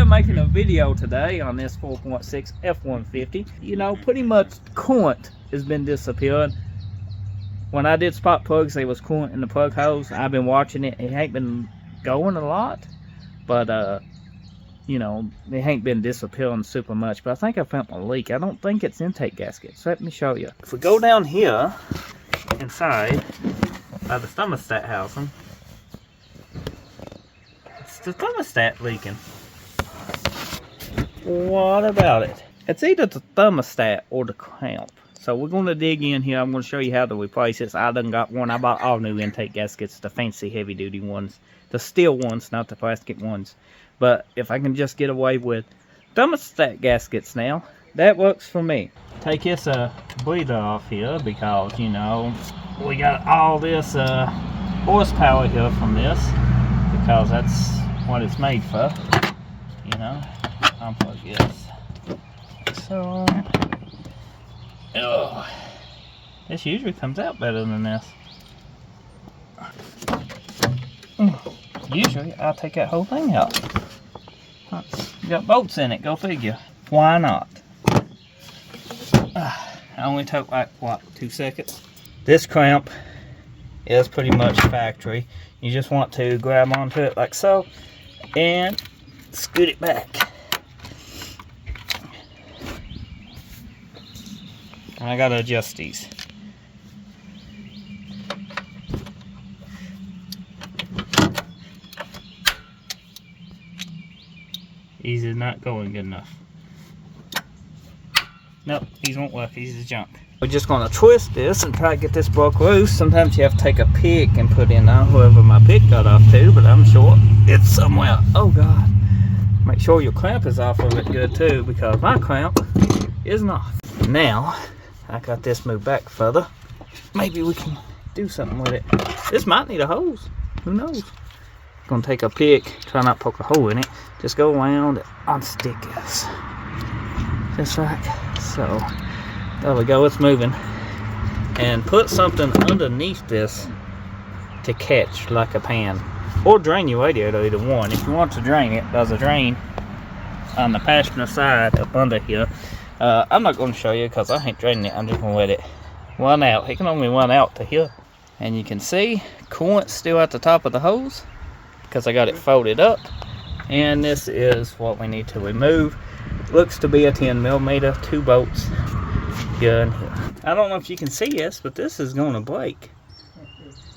here making a video today on this 4.6 F150. You know, pretty much coolant has been disappearing. When I did spot plugs, there was coolant in the plug hose. I've been watching it. It ain't been going a lot, but you know, it ain't been disappearing super much. But I think I found a leak. I don't think it's intake gaskets. Let me show you. If we go down here inside by the thermostat housing, it's the thermostat leaking. What about it? It's either the thermostat or the clamp. So we're going to dig in here. I'm going to show you how to replace this. I done got one. I bought all new intake gaskets, the fancy heavy duty ones, the steel ones, not the plastic ones. But if I can just get away with thermostat gaskets now, that works for me. Take this breather off here because, you know, we got all this horsepower here from this because that's what it's made for. You know, unplug this. So, oh, this usually comes out better than this. Usually I'll take that whole thing out. You got bolts in it, go figure. Why not? I only took like, what, 2 seconds? This clamp is pretty much factory. You just want to grab onto it like so and scoot it back. I gotta adjust these. These is not going good enough. Nope, these won't work. These is junk. We're just gonna twist this and try to get this broke loose. Sometimes you have to take a pick and put in whoever my pick got off to, but I'm sure it's somewhere. Oh God. Make sure your clamp is off of it good too, because my clamp is not. Now, I got this moved back further. Maybe we can do something with it. This might need a hose. Who knows? Gonna take a pick, try not to poke a hole in it. Just go around and unstick this. Just like so. There we go, it's moving. And put something underneath this to catch, like a pan. Or drain your radiator, either one. If you want to drain it, there's a drain on the passenger side up under here. I'm not going to show you because I ain't draining it. I'm just going to let it run out. It can only run out to here. And you can see coolant's still at the top of the hose because I got it folded up. And this is what we need to remove. Looks to be a 10mm, 2 bolts here and here. I don't know if you can see this, but this is going to break.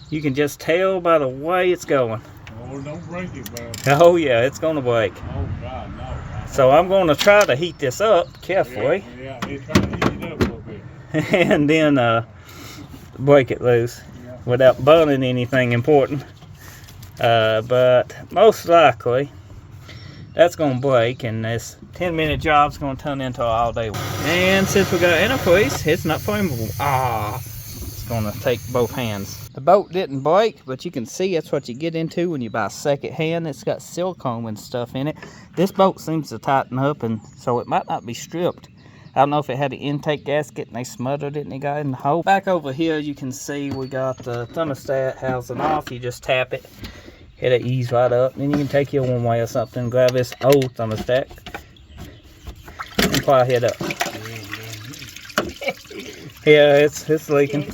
You can just tell by the way it's going. Oh, don't break it, man. Oh yeah, it's going to break. Oh God, no. So I'm going to try to heat this up carefully. Yeah, try to heat it up a little bit. And then break it loose without burning anything important. But most likely that's going to break, and this 10-minute job's going to turn into an all-day one. And since we got antifreeze, it's not flammable. It's going to take both hands. The bolt didn't break, but you can see that's what you get into when you buy second hand. It's got silicone and stuff in it. This bolt seems to tighten up, and so it might not be stripped. I don't know if it had an intake gasket and they smothered it and it got in the hole. Back over here you can see we got the thermostat housing off. You just tap it. It'll ease right up. Then you can take your one way or something, grab this old thermostat, and pry it up. Yeah, it's leaking.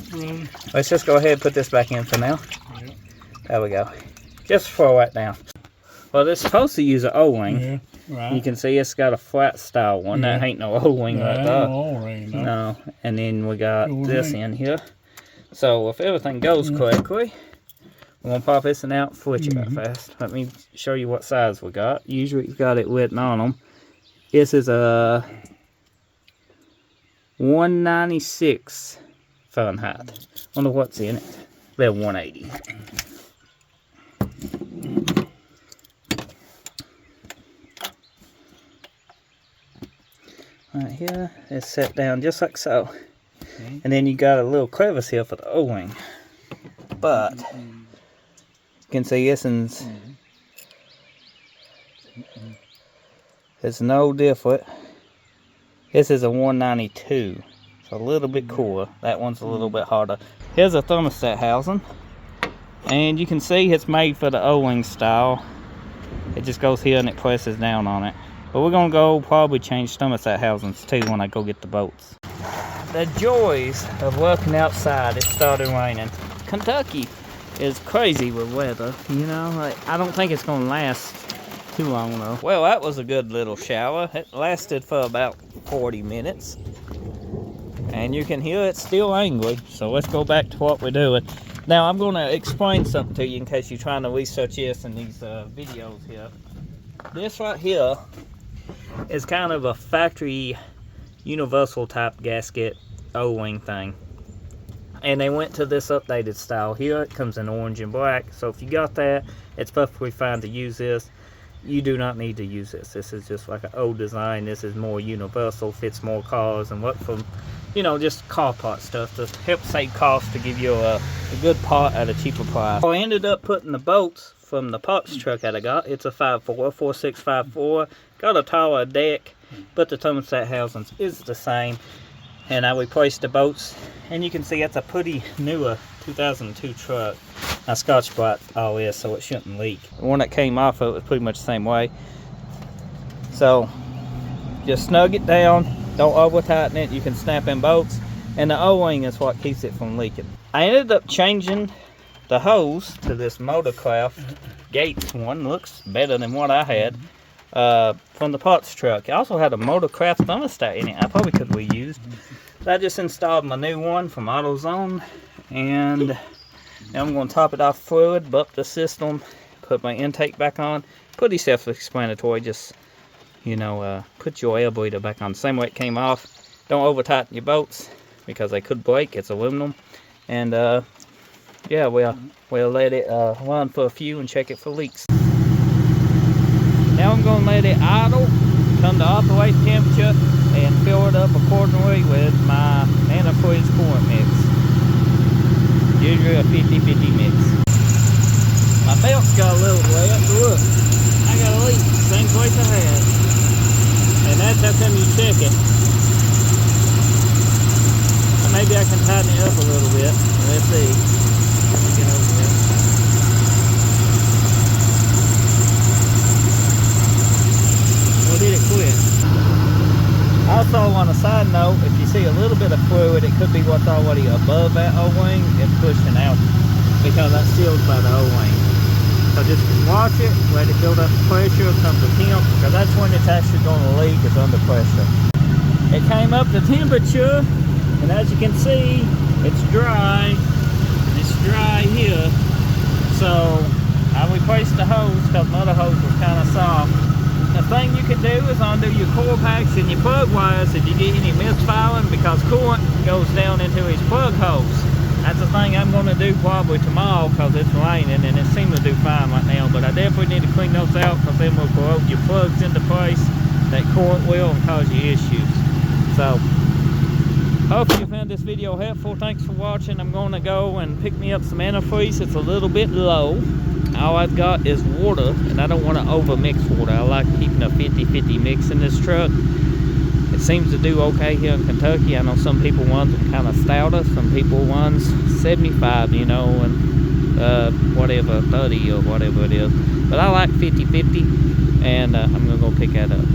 Let's just go ahead and put this back in for now. There we go. Just throw that down. Well, it's supposed to use an O-ring. Yeah, right. You can see it's got a flat style one. That ain't no O-ring right there. No O-ring, no. No. And then we got this in here. So if everything goes correctly, we're going to pop this one out and switch it right fast. Let me show you what size we got. Usually we've got it written on them. This is a 196 Fahrenheit. Wonder what's in it. They're 180. Right here, it's set down just like so. And then you got a little crevice here for the O-ring. But you can see this one's it's no different. This is a 192. It's a little bit cooler. That one's a little bit harder. Here's a thermostat housing. And you can see it's made for the O-ring style. It just goes here and it presses down on it. But we're gonna go probably change thermostat housings too when I go get the bolts. The joys of working outside. It started raining. Kentucky is crazy with weather, you know. Like, I don't think it's gonna last too long though. Well, that was a good little shower. It lasted for about 40 minutes. And you can hear it's still angry. So let's go back to what we're doing. Now I'm gonna explain something to you in case you're trying to research this in these videos here. This right here is kind of a factory universal type gasket O-ring thing. And they went to this updated style here. It comes in orange and black. So if you got that, it's perfectly fine to use this. You do not need to use this. This is just like an old design. This is more universal, fits more cars, and what from, you know, just car part stuff to help save costs, to give you a good part at a cheaper price. I ended up putting the bolts from the parts truck that I got. It's a 4654. Got a taller deck, but the thermostat housings is the same. And I replaced the bolts, and you can see it's a pretty newer 2002 truck. I scotch brite all this so it shouldn't leak. The one that came off of it was pretty much the same way. So just snug it down, don't over tighten it. You can snap in bolts, and the O-ring is what keeps it from leaking. I ended up changing the hose to this Motorcraft Gates one. Looks better than what I had from the parts truck. I also had a Motorcraft thermostat in it I probably could have reused. I just installed my new one from AutoZone, and now I'm going to top it off fluid, buff the system, put my intake back on. Pretty self-explanatory. Just, you know, put your air bleeder back on the same way it came off. Don't over tighten your bolts because they could break. It's aluminum. And yeah, we'll let it run for a few and check it for leaks. Now I'm going to let it idle, come to operating temperature, and fill it up accordingly with my antifreeze coolant mix. Usually a 50-50 mix. My belt's got a little wet, but look, I got a leak, same place I had. And that's how come you check it. Maybe I can tighten it up a little bit. Let's see. Let me get over here. Well, did it quit? Also, on a side note, if you see a little bit of fluid, it could be what's already above that O-ring and pushing out, because that's sealed by the O-ring. So just watch it, let it build up pressure, come to temp, because that's when it's actually going to leak, is under pressure. It came up to temperature, and as you can see, it's dry. It's dry here. So I replaced the hose because the other hose was kind of soft. The thing you can do is undo your coil packs and your plug wires if you get any misfiring, because coolant goes down into his plug hose. That's the thing I'm going to do probably tomorrow because it's raining, and it seems to do fine right now. But I definitely need to clean those out because then we'll corrode your plugs into place. That coolant will and cause you issues. So hopefully you found this video helpful. Thanks for watching. I'm going to go and pick me up some antifreeze. It's a little bit low. All I've got is water, and I don't want to over mix water. I like keeping a 50-50 mix in this truck. It seems to do okay here in Kentucky. I know some people want them kind of stouter. Some people want 75, you know, and whatever, 30 or whatever it is. But I like 50-50, and I'm going to go pick that up.